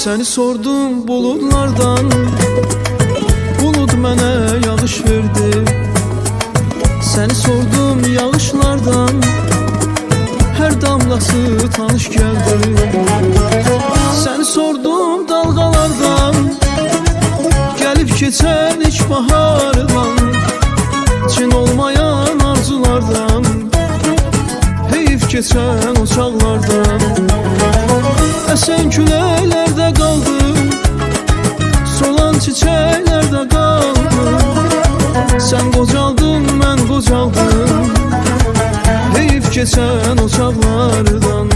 Səni sordum buludlardan, bulud mənə yağış verdi. Səni sordum yağışlardan, hər damlası tanış gəldi. Səni sordum dalğalardan, gəlib keçən ilk bahardan, çin olmayan arzulardan, heyif keçən o çağlardan. Əsən küləklərdə qaldım, solan çiçəklərdə qaldım. Sən qocaldın, mən qocaldım, heyif keçən o çağlardan.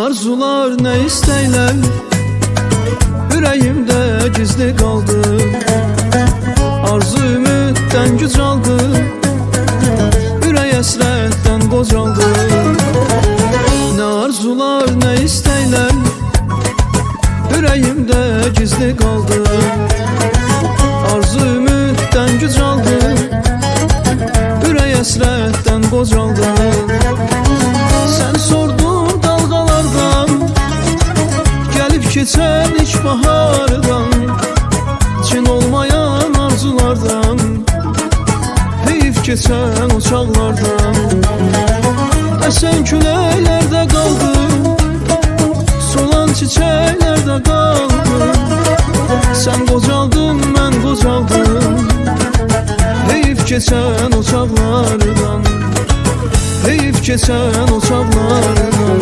Arzular, nə istəklər ürəyimdə gizli qaldı. Arzu ümiddən güc aldı, ürək əsrətdən qocaldı. Nə arzular, nə istəklər ürəyimdə gizli qaldı. Arzu ümiddən güc aldı, ürək əsrətdən qocaldı. Sən sordun dalğalardan, gəlib keçən ilk bahardan, çin olmayan arzulardan, heyif keçən o çağlardan. Əsən küləklərdə qaldım, solan çiçəklərdə qaldım. Sən qocaldın, mən qocaldım, heyif keçən o çağlardan, heyif keçən o çağlardan.